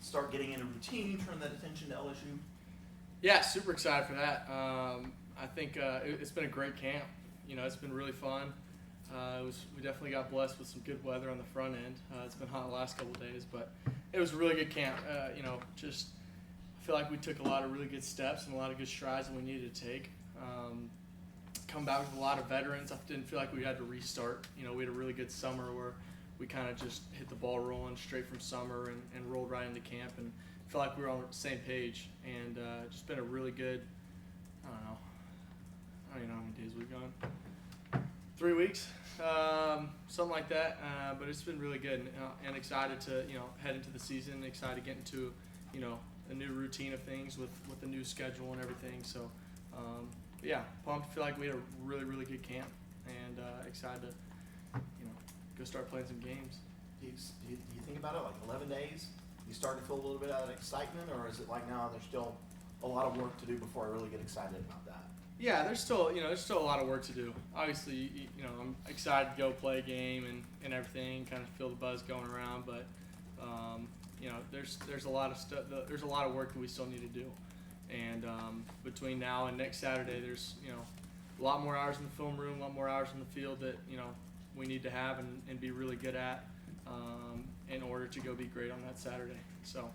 start getting in a routine, turn that attention to LSU? Yeah, super excited for that. I think it's been a great camp. It's been really fun. We definitely got blessed with some good weather on the front end. It's been hot the last couple of days, but it was a really good camp. Just I feel like we took a lot of really good steps and a lot of good strides that we needed to take. Come back with a lot of veterans. I didn't feel like we had to restart. We had a really good summer where we kind of just hit the ball rolling straight from summer and rolled right into camp, and feel like we were on the same page. And just been a really good, I don't even know how many days we've gone. 3 weeks, something like that. But it's been really good, and excited to head into the season. Excited to get into a new routine of things with the new schedule and everything. So yeah, pumped. Feel like we had a really, really good camp, and excited to go start playing some games. Do you think about it like 11 days? You start to feel a little bit of excitement, or is it like now there's still a lot of work to do before I really get excited about that? Yeah, there's still a lot of work to do. Obviously, I'm excited to go play a game and everything, kind of feel the buzz going around. But there's a lot of stuff. There's a lot of work that we still need to do. And between now and next Saturday, there's a lot more hours in the film room, a lot more hours in the field that we need to have and be really good at in order to go be great on that Saturday. So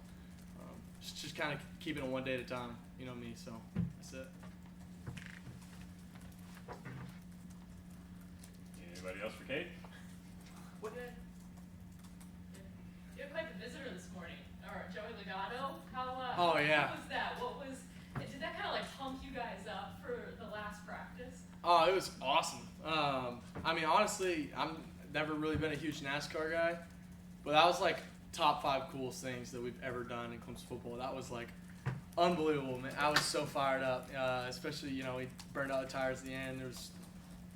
just kind of keeping it one day at a time. You know me, so that's it. Anybody else for Kate? What did you had quite the visitor this morning, or Joey Legato? Oh yeah. What was that? Did that kind of like pump you guys up for the last practice? Oh, it was awesome. I mean, honestly, I'm never really been a huge NASCAR guy, but that was like top 5 coolest things that we've ever done in Clemson football. That was like unbelievable, man. I was so fired up, especially we burned out the tires at the end. There was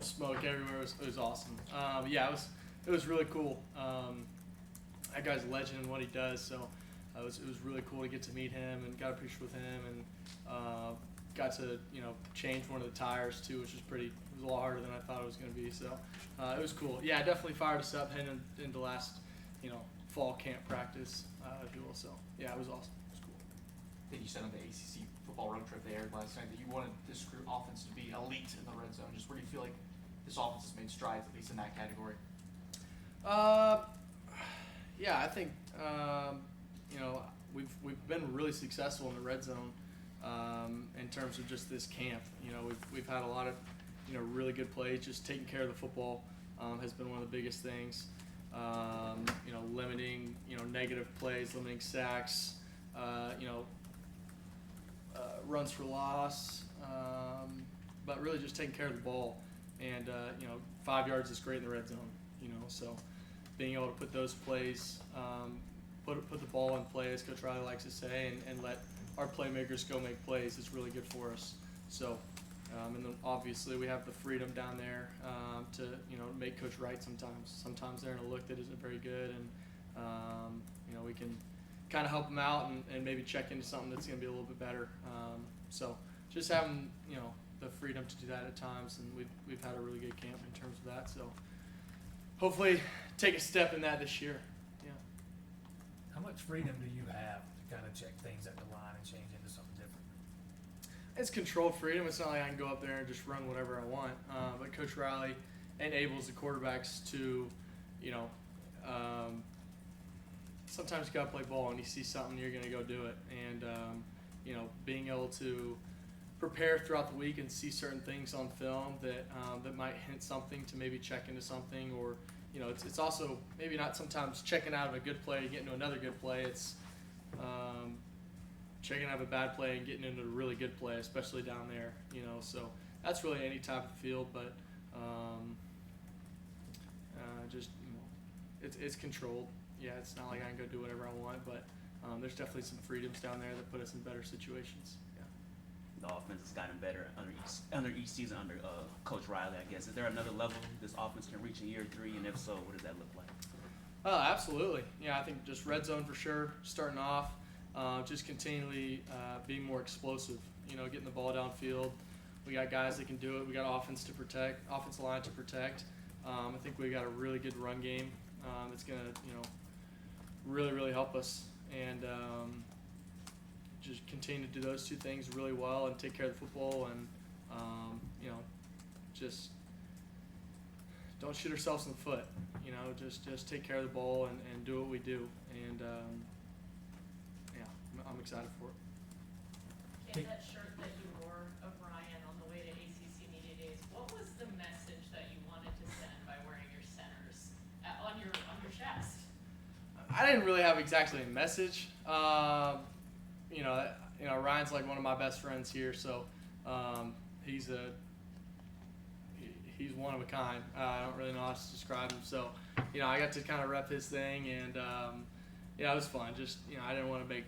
smoke everywhere. It was awesome. Yeah, it was really cool. That guy's a legend in what he does, so it was really cool to get to meet him and got a picture with him, and got to change one of the tires too, which was it was a lot harder than I thought it was going to be. So it was cool. Yeah, definitely fired us up heading into last fall camp practice, if you will. So yeah, it was awesome. It was cool. I think you said on the ACC football road trip there last night that you wanted this offense to be elite in the red zone. Just where do you feel like this offense has made strides, at least in that category? Yeah, I think we've been really successful in the red zone in terms of just this camp. We've had a lot of really good plays. Just taking care of the football has been one of the biggest things. Limiting negative plays, limiting sacks, runs for loss, but really just taking care of the ball. And 5 yards is great in the red zone. So being able to put those plays, put the ball in play, as Coach Riley likes to say, and let our playmakers go make plays is really good for us. So, and then obviously we have the freedom down there to make Coach right sometimes. Sometimes they're in a look that isn't very good, and we can kind of help them out and maybe check into something that's going to be a little bit better. So just having the freedom to do that at times, and we've had a really good camp in terms of that. So hopefully take a step in that this year. Yeah. How much freedom do you have to kind of check things at the line and change into something different? It's controlled freedom. It's not like I can go up there and just run whatever I want. But Coach Riley enables the quarterbacks to, sometimes you got to play ball, and you see something, you're going to go do it. And, being able to prepare throughout the week and see certain things on film that might hint something to maybe check into something, or it's also maybe not sometimes checking out of a good play and getting to another good play. It's checking out of a bad play and getting into a really good play, especially down there. So that's really any type of field, but just it's controlled. Yeah, it's not like I can go do whatever I want, but there's definitely some freedoms down there that put us in better situations. The offense has gotten better under each season under Coach Riley, I guess. Is there another level this offense can reach in year 3, and if so, what does that look like? Oh, absolutely. Yeah, I think just red zone for sure, starting off, just continually being more explosive, getting the ball downfield. We got guys that can do it. We got offensive line to protect. I think we got a really good run game that's going to, really, really help us. and just continue to do those two things really well and take care of the football and just don't shoot ourselves in the foot. Just take care of the ball and do what we do. And I'm excited for it. Kate, that shirt that you wore of Ryan on the way to ACC Media Days, what was the message that you wanted to send by wearing your centers on your chest? I didn't really have exactly a message. Ryan's like one of my best friends here, so he's one of a kind. I don't really know how to describe him. So, I got to kind of rep his thing, and it was fun. Just, I didn't want to make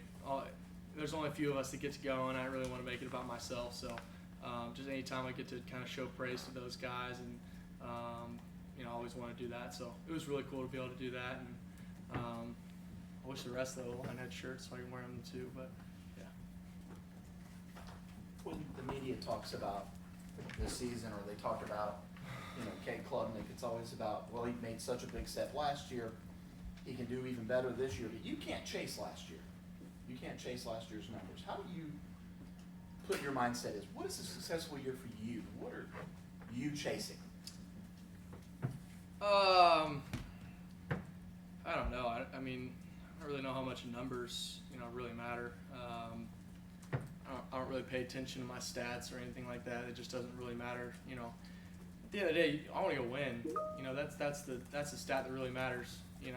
there's only a few of us that get to go, and I didn't really want to make it about myself. So, just anytime I get to kind of show praise to those guys, and I always want to do that. So it was really cool to be able to do that, and I wish the rest of the line had shirts so I can wear them too. But yeah. When the media talks about the season, or they talk about, Kate Klubnik, it's always about, well, he made such a big step last year, he can do even better this year. But you can't chase last year. You can't chase last year's numbers. How do you put your mindset is, what is a successful year for you? What are you chasing? I don't know. I don't really know how much numbers, really matter. I don't really pay attention to my stats or anything like that. It just doesn't really matter. At the end of the day, I want to go win. That's the stat that really matters. If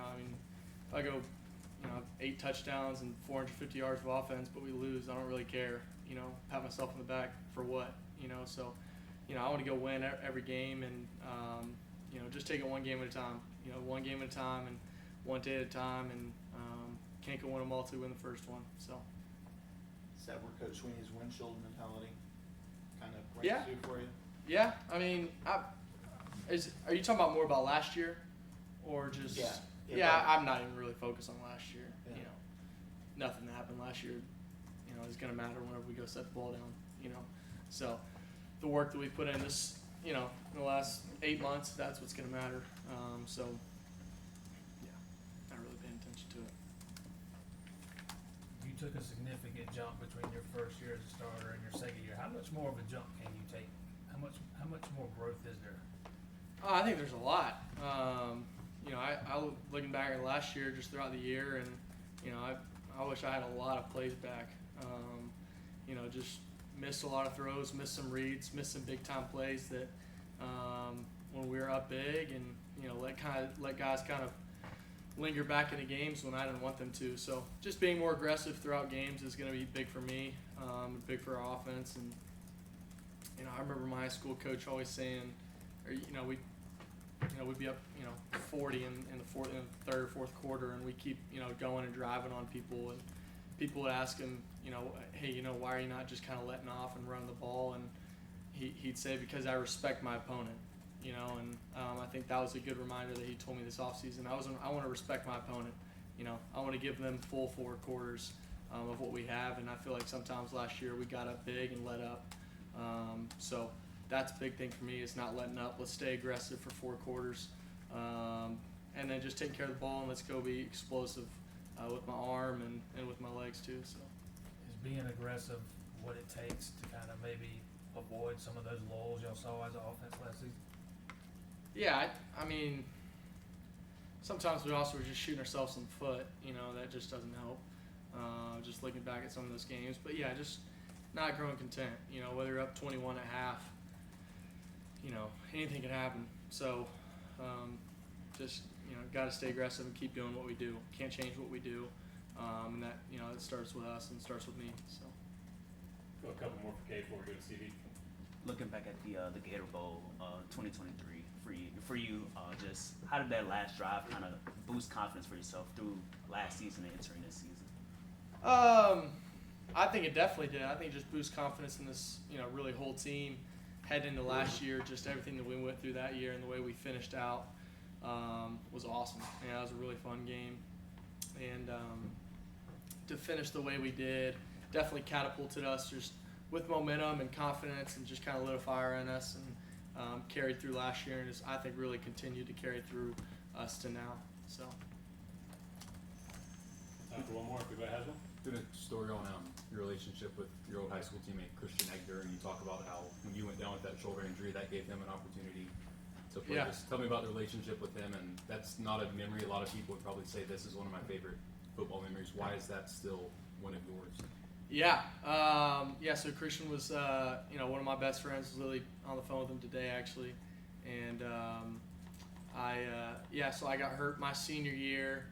I go, 8 touchdowns and 450 yards of offense, but we lose, I don't really care. Pat myself in the back for what? So, I want to go win every game and, just take it one game at a time. One game at a time and one day at a time, and can't go win them all till we win the first one. So. Is that where Coach Sweeney's windshield mentality kind of breaks Yeah. through for you? Yeah, are you talking about more about last year, or just? Yeah. Yeah, I'm not even really focused on last year. Yeah. Nothing that happened last year, is going to matter whenever we go set the ball down. So the work that we put in this, in the last 8 months, that's what's going to matter. So yeah, not really paying attention to it. You took a significant jump between your first year as a starter and your second year. How much more of a jump can you take? How much more growth is there? I think there's a lot. I looking back at last year, just throughout the year, and I wish I had a lot of plays back. Just missed a lot of throws, missed some reads, missed some big time plays that when we were up big, and let guys kind of linger back into games when I didn't want them to. So just being more aggressive throughout games is going to be big for me, big for our offense. And I remember my high school coach always saying, we'd be up 40 in the third or fourth quarter, and we keep going and driving on people, and people would ask him, hey, why are you not just kind of letting off and running the ball? And he'd say, because I respect my opponent. And I think that was a good reminder that he told me this offseason. I want to respect my opponent. I want to give them full 4 quarters of what we have, and I feel like sometimes last year we got up big and let up. So that's a big thing for me, is not letting up. Let's stay aggressive for 4 quarters, and then just take care of the ball, and let's go be explosive with my arm and with my legs too. So Is being aggressive what it takes to kind of maybe avoid some of those lulls y'all saw as an offense last season? yeah, sometimes we also were just shooting ourselves in the foot. That just doesn't help. Just looking back at some of those games, but yeah, just not growing content. Whether you're up 21 at half, anything can happen. So just got to stay aggressive and keep doing what we do. Can't change what we do, and that it starts with us and starts with me. So Go a couple more for Kate before we go to CV. Looking back at the Gator Bowl 2023 for you, just how did that last drive kind of boost confidence for yourself through last season and entering this season? I think it definitely did. I think it just boosts confidence in this, really whole team heading into last year. Just everything that we went through that year and the way we finished out was awesome. It was a really fun game, and to finish the way we did definitely catapulted us just with momentum and confidence, and just kind of lit a fire in us, and carried through last year, and just, I think, really continued to carry through us to now. So. Time for one more if we Everybody has one? Did a story on your relationship with your old high school teammate Christian Egger, and you talk about how when you went down with that shoulder injury, that gave him an opportunity to play. Yeah. Just tell me about the relationship with him, and that's not a memory. A lot of people would probably say this is one of my favorite football memories. Why is that still one of yours? Yeah, so Christian was, one of my best friends. Was literally on the phone with him today, actually, and so I got hurt my senior year.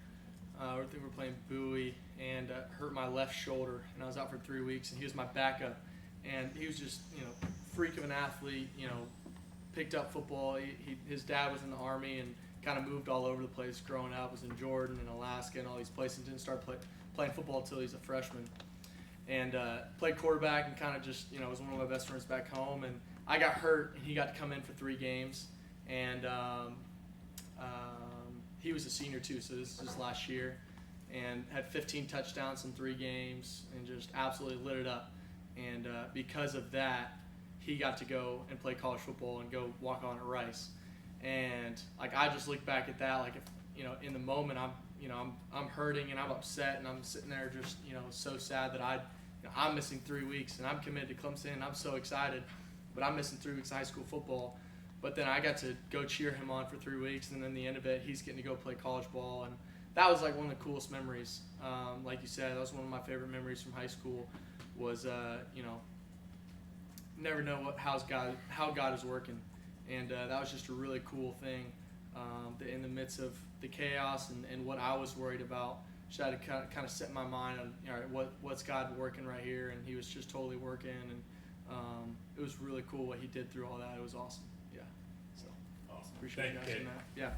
I think we were playing Bowie, and hurt my left shoulder, and I was out for 3 weeks. And he was my backup, and he was just, freak of an athlete. Picked up football. His dad was in the Army and kind of moved all over the place growing up. Was in Jordan and Alaska and all these places. Didn't start playing football until he was a freshman. And played quarterback and kind of just, was one of my best friends back home. And I got hurt, and he got to come in for 3 games. And he was a senior too, so this is his last year. And had 15 touchdowns in 3 games and just absolutely lit it up. And because of that, he got to go and play college football and go walk on at Rice. And I just look back at that, if in the moment I'm hurting and I'm upset and I'm sitting there just so sad that I'm missing 3 weeks and I'm committed to Clemson and I'm so excited, but I'm missing 3 weeks of high school football. But then I got to go cheer him on for 3 weeks, and then the end of it, he's getting to go play college ball, and that was one of the coolest memories. Like you said, that was one of my favorite memories from high school. Was never know how God is working, and that was just a really cool thing. That in the midst of the chaos and what I was worried about, just had to kind of set my mind on, all right, what's God working right here, and He was just totally working, and it was really cool what He did through all that. It was awesome. Yeah, so Awesome. appreciate Thank you you, guys Kate. doing that. Yeah.